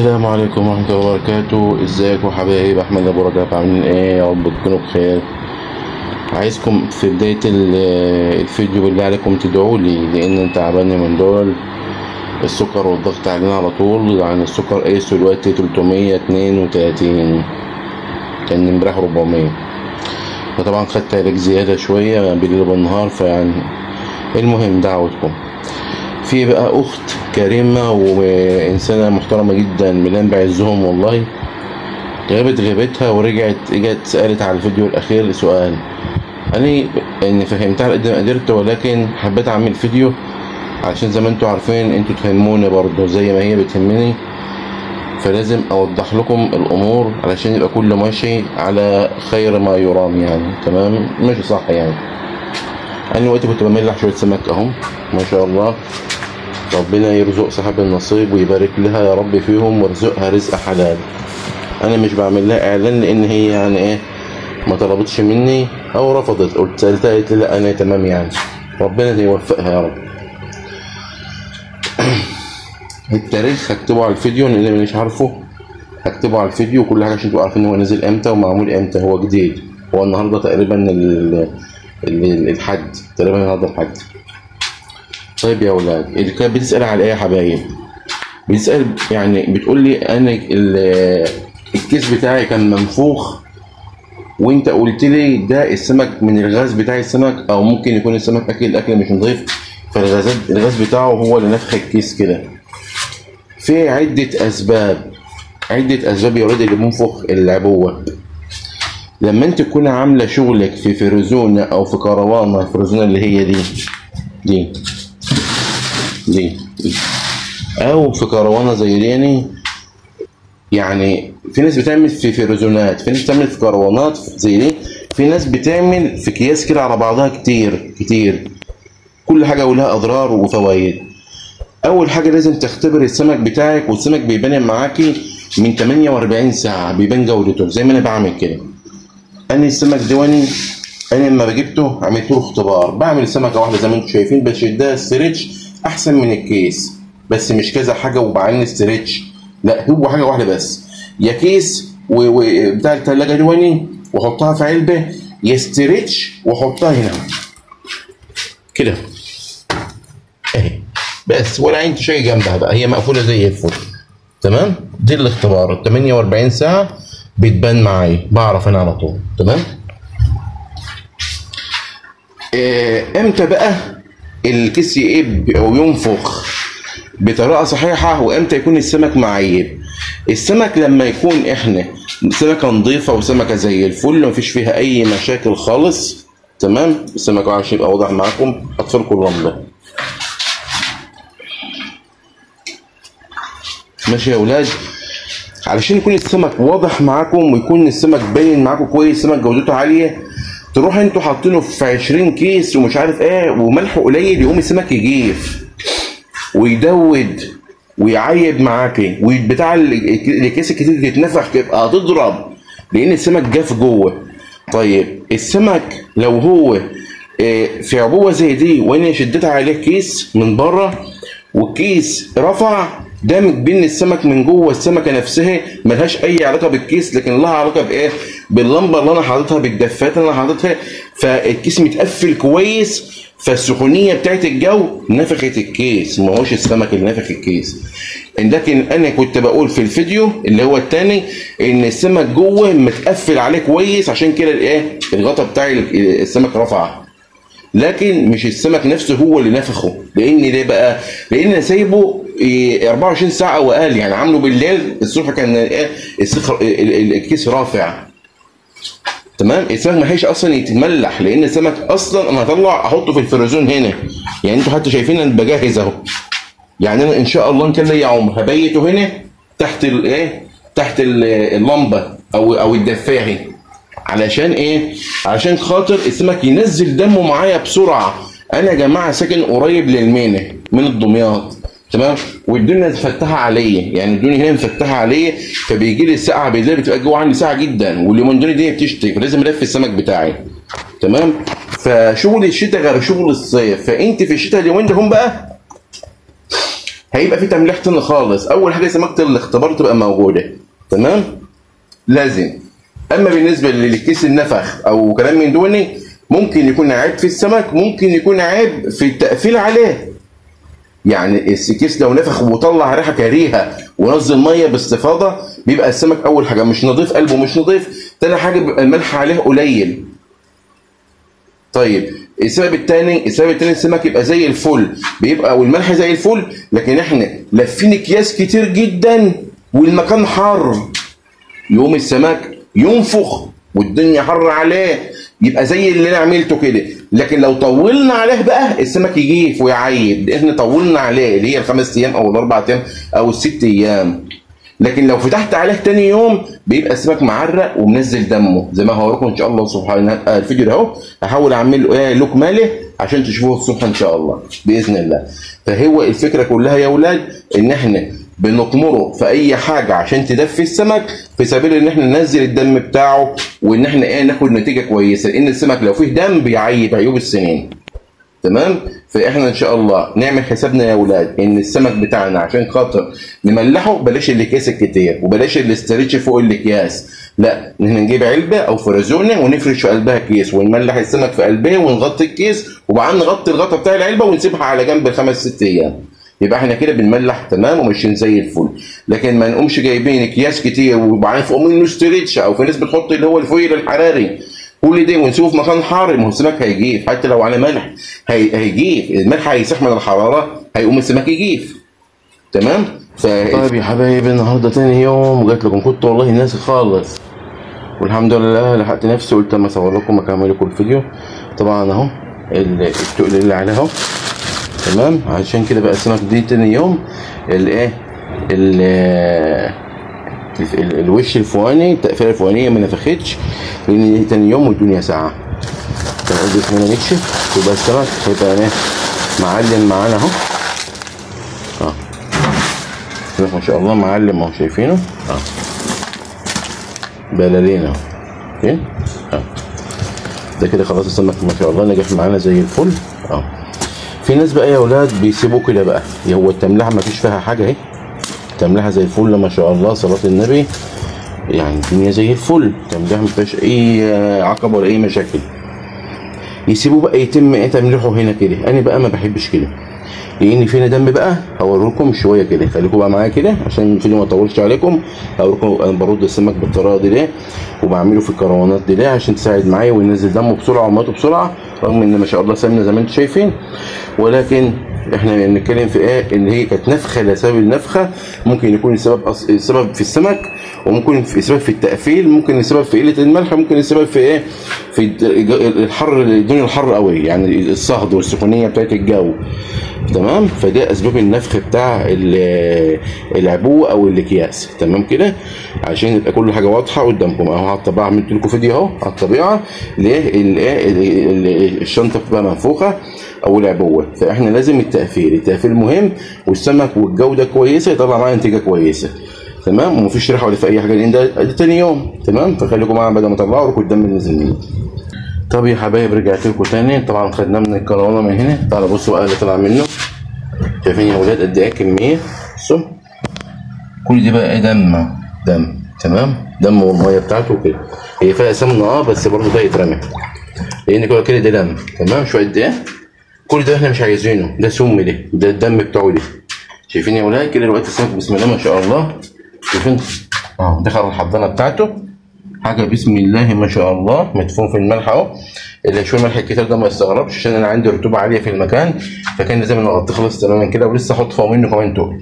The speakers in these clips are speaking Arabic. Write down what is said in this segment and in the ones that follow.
السلام عليكم ورحمة الله وبركاته. ازيكم حبايب؟ احمد ابو رجب، عاملين ايه؟ يا رب تكونوا بخير. عايزكم في بداية الفيديو بالله عليكم تدعوا لي، لان تعبان من دول السكر والضغط علينا على طول. يعني السكر قايسه دلوقتي 332، كان امبارح 400. فطبعا خدت علاج زيادة شوية بالليل وبالنهار، فيعني المهم دعوتكم. في بقى اخت كريمة وانسانة محترمة جدا ملان بعزهم والله، غابت غيبتها ورجعت اجت سألت على الفيديو الاخير سؤال. انا اني فهمتها على قد ما قدرت، ولكن حبيت اعمل فيديو عشان زي ما انتوا عارفين انتوا تهموني برضه زي ما هي بتهمني، فلازم اوضح لكم الامور علشان يبقى كله ماشي على خير ما يرام. يعني تمام ماشي صح. يعني انا وقتي كنت بملح شوية سمك اهم ما شاء الله، ربنا يرزق صاحب النصيب ويبارك لها يا رب فيهم ويرزقها رزق حلال. انا مش بعمل لها اعلان لان هي يعني ايه ما طلبتش مني او رفضت، قلت سالتها قالت لي لا انا تمام. يعني ربنا يوفقها يا رب. التاريخ هكتبه على الفيديو لان انا مش عارفه، هكتبه على الفيديو وكل حاجه عشان تبقوا عارفين هو نزل امتى ومعمول امتى. هو جديد، هو النهارده تقريبا الحد، تقريبا النهارده الحد. طيب يا اولاد، اللي كانت بتسال على ايه يا حبايب؟ بتسال يعني بتقول لي انا الكيس بتاعي كان منفوخ، وانت قلت لي ده السمك من الغاز بتاع السمك، او ممكن يكون السمك اكل مش نظيف، فالغاز بتاعه هو اللي نفخ الكيس كده. في عده اسباب يا ولاد اللي بينفخ العبوه. لما انت تكون عامله شغلك في فريزونه او في كروانه، الفريزونه اللي هي دي او في كروانه زي دي، يعني في ناس بتعمل في فريزونات، في ناس بتعمل في كروانات زي دي، في ناس بتعمل في اكياس كده على بعضها كتير. كل حاجه ولها اضرار وفوائد. اول حاجه لازم تختبر السمك بتاعك، والسمك بيبان معاكي من 48 ساعه بيبان جودته زي ما انا بعمل كده. انا السمك دواني انا لما جبته عملت له اختبار، بعمل سمكه واحده زي ما انتم شايفين، بشدها الستريتش احسن من الكيس، بس مش كذا حاجه وبعدين الستريتش، لا هو حاجه واحده بس، يا كيس وبتاع الثلاجه دواني واحطها في علبه، يا ستريتش واحطها هنا كده اهي بس، ولا عين شيء جنبها بقى، هي مقفوله زي الفل. تمام، دي الاختبار 48 ساعه بتبان معايا، بعرف انا على طول. تمام. امتى بقى الكيس يقب او ينفخ بطريقه صحيحه، وامتى يكون السمك معيب؟ السمك لما يكون احنا سمكه نظيفه وسمكه زي الفل مفيش فيها اي مشاكل خالص، تمام. السمكه عشان يبقى واضح معاكم اطفالكم الرمله ماشي يا اولاد. علشان يكون السمك واضح معاكم ويكون السمك باين معاكم كويس، سمك جودته عاليه، تروحوا انتوا حاطينه في 20 كيس ومش عارف ايه وملحه قليل، يقوم السمك يجيف ويدود ويعيب معاكي، وبتاع الكيس الكتير تتنفخ تبقى هتضرب لان السمك جاف جوه. طيب السمك لو هو في عبوه زي دي وانا شديت عليه كيس من بره والكيس رفع، دمج بين السمك من جوه، السمكه نفسها ملهاش اي علاقه بالكيس، لكن لها علاقه بايه؟ باللمبه اللي انا حاططها، بالدفات اللي انا حاططها، فالكيس متقفل كويس، فالسخونيه بتاعت الجو نفخت الكيس، ما هوش السمك اللي نفخ الكيس. لكن انا كنت بقول في الفيديو اللي هو الثاني ان السمك جوه متقفل عليه كويس، عشان كده الايه الغطا بتاع السمك رفع، لكن مش السمك نفسه هو اللي نفخه. لان ليه بقى؟ لان انا سايبه 24 ساعه واقل، يعني عامله بالليل، الصبح كان ايه الكيس رافع. تمام. السمك ما هيش اصلا يتملح، لان السمك اصلا انا هطلع احطه في الفريزون هنا، يعني انتوا حتى شايفين انا بجهز اهو. يعني انا ان شاء الله ان كان ليا عمر هبيته هنا تحت الايه، تحت اللمبه او الدفاهي. علشان ايه؟ علشان خاطر السمك ينزل دمه معايا بسرعه. انا يا جماعه ساكن قريب للمينا من الدمياط، تمام، والدنيا مفتحه عليا، يعني الدنيا هنا مفتحه عليا، فبيجي لي الساعه بالليل بتبقى الجو عندي ساعه جدا، واليومين دول الدنيا بتشتي، فلازم الف السمك بتاعي. تمام. فشغل الشتاء غير شغل الصيف، فانت في الشتاء اليومين ده هم بقى هيبقى في تمليح تاني خالص. اول حاجه سمكه الاختبار تبقى موجوده، تمام، لازم. اما بالنسبه للكيس النفخ او كلام من دوني، ممكن يكون عيب في السمك، ممكن يكون عيب في التقفيل عليه. يعني الكيس لو نفخ وطلع ريحه كريهه ونزل ميه باستفاضه، بيبقى السمك اول حاجه مش نظيف، قلبه مش نظيف. تاني حاجه بيبقى الملح عليه قليل. طيب السبب الثاني السمك يبقى زي الفل، بيبقى والملح زي الفل، لكن احنا لافين اكياس كتير جدا والمكان حار، يقوم السمك ينفخ والدنيا حر عليه، يبقى زي اللي انا عملته كده. لكن لو طولنا عليه بقى السمك يجيف ويعيب، لان طولنا عليه اللي هي ال5 ايام او ال4 ايام او ال6 ايام. لكن لو فتحت عليه تاني يوم بيبقى السمك معرق ومنزل دمه، زي ما هوريكم ان شاء الله سبحانه. الفيديو ده اهو هحاول اعمل له لوك مالح عشان تشوفوه الصبح ان شاء الله باذن الله. فهو الفكره كلها يا اولاد ان احنا بنطمره في اي حاجه عشان تدفي السمك، في سبيل ان احنا ننزل الدم بتاعه، وان احنا ناخد نتيجه كويسه، لان السمك لو فيه دم بيعيب عيوب السنين، تمام. فاحنا ان شاء الله نعمل حسابنا يا اولاد ان السمك بتاعنا عشان خاطر نملحه بلاش الاكياس الكتير وبلاش الاسترتش فوق الاكياس، لا، ان احنا نجيب علبه او فرزونه ونفرش في قلبها كيس ونملح السمك في قلبها ونغطي الكيس، وبعدين نغطي الغطا بتاع العلبه ونسيبها على جنب ال5-6 ايام. يبقى احنا كده بنملح تمام وماشيين زي الفل. لكن ما نقومش جايبين اكياس كتير وبعدين فوق منه استرتش، او في ناس بتحط اللي هو الفويل الحراري كل ده ونسيبه في مكان حار، ما هو السمك هيجيف حتى لو على ملح، هيجيف، الملح هيسيح من الحراره هيقوم السمك يجيف، تمام. طيب يا حبايبي النهارده تاني يوم وجات لكم، كنت والله ناسي خالص والحمد لله لحقت نفسي، قلت اما اصور لكم اكمل لكم الفيديو. طبعا اهو التقل اللي عليه اهو، تمام. عشان كده بقى السمك دي تاني يوم الايه الوش الفواني، التقفيله الفوانيه ما نفختش لان تاني يوم والدنيا ساعه. فنقول بسم الله نكشف يبقى السمك هيبقى معلم معانا اهو. السمك ما شاء الله معلم اهو، شايفينه؟ بلالين اهو، اوكي. ده كده خلاص السمك ما شاء الله نجح معانا زي الفل. في ناس بقى يا اولاد بيسيبوه كده بقى، هو التملحه ما فيش فيها حاجه اهي، تملحه زي الفل ما شاء الله صلاه النبي، يعني الدنيا زي الفل، تملحه ما فيهاش اي عقبه ولا اي مشاكل. يسيبوه بقى يتم تمليحه هنا كده. انا بقى ما بحبش كده لان فينا دم بقى. هوريكم شويه كده، خليكم بقى معايا كده عشان الفيديو ما يطولش عليكم. هوريكم انا برد السمك بالطريقه دي ليه، وبعمله في الكروانات دي ليه، عشان تساعد معايا وينزل دمه بسرعه وماته بسرعه، رغم ان ما شاء الله سمنه زي ما انتم شايفين. ولكن احنا بنتكلم في ايه، ان هي كانت نفخه لسبب النفخه، ممكن يكون السبب في السمك، وممكن السبب في التقفيل، ممكن السبب في قله الملح، ممكن السبب في ايه، في الحر، الدنيا الحر قوي، يعني الصهد والسخونيه بتاعت الجو، تمام. فده اسباب النفخ بتاع العبوه او الاكياس، تمام كده، عشان يبقى كل حاجه واضحه قدامكم. اهو على الطبيعه عملت لكم فيديو اهو على الطبيعه ليه الشنطه بتبقى منفوخه او العبوه. فاحنا لازم التقفيل مهم، والسمك والجوده كويسه يطلع معانا نتيجه كويسه، تمام، ومفيش ريحه ولا في اي حاجه، لان ده تاني يوم، تمام. فخليكم معانا بدل ما تطلعوا لكم الدم اللي نزل منه. طب يا حبايب رجعت لكم تاني، طبعا خدناه من الكروانه من هنا. تعالوا بصوا بقى اللي طلع منه، شايفين يا ولاد قد ايه كميه؟ بصوا كل دي بقى ايه، دم، تمام، دم والميه بتاعته وكده. هي فيها سمنه بس برضه ده يترمي لان كده ده دم، تمام. شويه قد ايه، كل ده احنا مش عايزينه، ده سم، ده الدم بتاعه ده. شايفين يا ولاد كده دلوقتي السمك بسم الله ما شاء الله، شايفين دخل الحضانه بتاعته حاجه بسم الله ما شاء الله، مدفون في الملح اهو. اللي شويه الملح الكتير ده ما يستغربش عشان انا عندي رطوبه عاليه في المكان، فكان لازم نغطيه خالص تماما كده، ولسه احط فوق منه كمان تقل،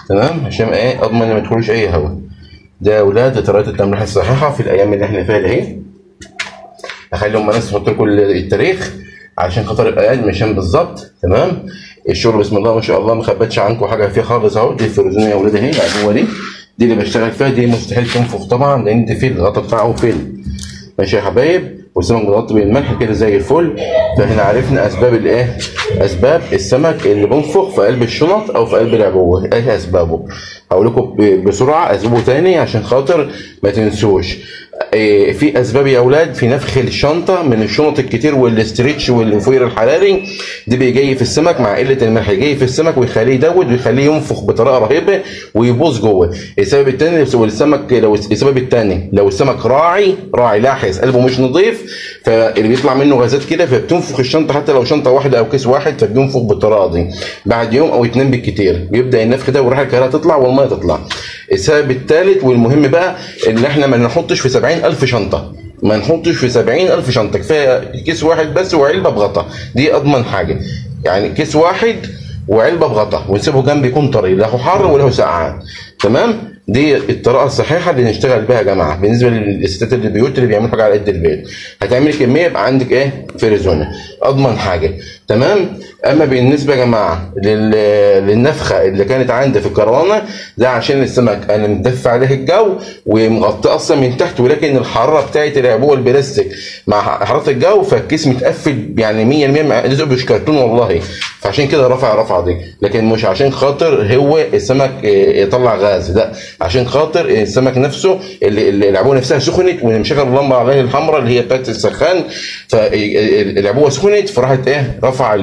تمام، عشان ايه، اضمن ان ما يدخلوش اي هواء. ده يا ولاد طريقه التمليح الصحيحه في الايام اللي احنا فيها دي. اخليهم الناس تحط لكم التاريخ عشان خاطر يبقى قاعد مشان بالظبط، تمام. الشغل بسم الله ما شاء الله ما خبتش عنكم حاجه فيه خالص اهو. دي الفرزونه يا ولاد اهي، العبوه دي اللي بشتغل فيها، دي مستحيل تنفخ طبعا لان دي فيل، الغطا بتاعه فيل، ماشي يا حبايب. والسمك متغطي بالملح كده زي الفل. فاحنا عرفنا اسباب الايه، اسباب السمك اللي بينفخ في قلب الشنط او في قلب العبوه، ايه اسبابه؟ هقول لكم بسرعه اسبابه تاني عشان خاطر ما تنسوش. في اسباب يا اولاد في نفخ الشنطه من الشنط الكتير والاسترتش والفوير الحراري، دي بيجي في السمك مع قله الملح، يجي في السمك ويخليه يدود ويخليه ينفخ بطريقه رهيبه ويبوظ جوه. السبب الثاني لو السمك راعي لاحظ قلبه مش نظيف، فاللي بيطلع منه غازات كده فبتنفخ الشنطه، حتى لو شنطه واحده او كيس واحد فبينفخ بالطريقه دي. بعد يوم او 2 بالكتير بيبدا النفخ ده والريحه الكريهه تطلع والميه تطلع. السبب الثالث والمهم بقى ان احنا ما نحطش في 70,000 شنطه، ما نحطش في 70,000 شنطه، كفايه كيس واحد بس وعلبه بغطا، دي اضمن حاجه. يعني كيس واحد وعلبه بغطا ونسيبه جنب يكون طري، لا هو حر ولا هو سقعان. تمام؟ دي الطريقه الصحيحه اللي نشتغل بيها يا جماعه. بالنسبه للستات البيوت اللي بيعملوا حاجه على قد البيت، هتعملي كميه يبقى عندك ايه؟ فريزونه، اضمن حاجه. تمام؟ اما بالنسبه يا جماعه للنفخه اللي كانت عندي في الكروانه، ده عشان السمك انا مدفع عليه الجو ومغطي اصلا من تحت، ولكن الحراره بتاعت العبوه البلاستيك مع حراره الجو فالكيس متقفل يعني 100% لازق مش كرتون والله، فعشان كده رفع دي. لكن مش عشان خاطر هو السمك يطلع غاز، لا، عشان خاطر السمك نفسه العبوه نفسها سخنت ومشغل اللمبه عليه الحمراء اللي هي بتاعت السخان، فالعبوه سخنت فراحت رفع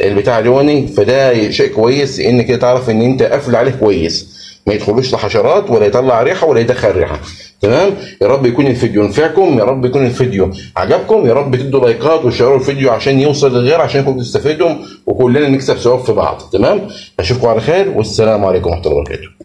البتاع اليوني. فده شيء كويس ان كده تعرف ان انت قافل عليه كويس، ما يدخلوش لحشرات ولا يطلع ريحه ولا يدخل ريحه. تمام؟ يا رب يكون الفيديو نفعكم، يا رب يكون الفيديو عجبكم، يا رب تدوا لايكات وشيروا الفيديو عشان يوصل للغير، عشان انتم تستفيدوا وكلنا نكسب ثواب في بعض. تمام؟ اشوفكم على خير والسلام عليكم ورحمه الله وبركاته.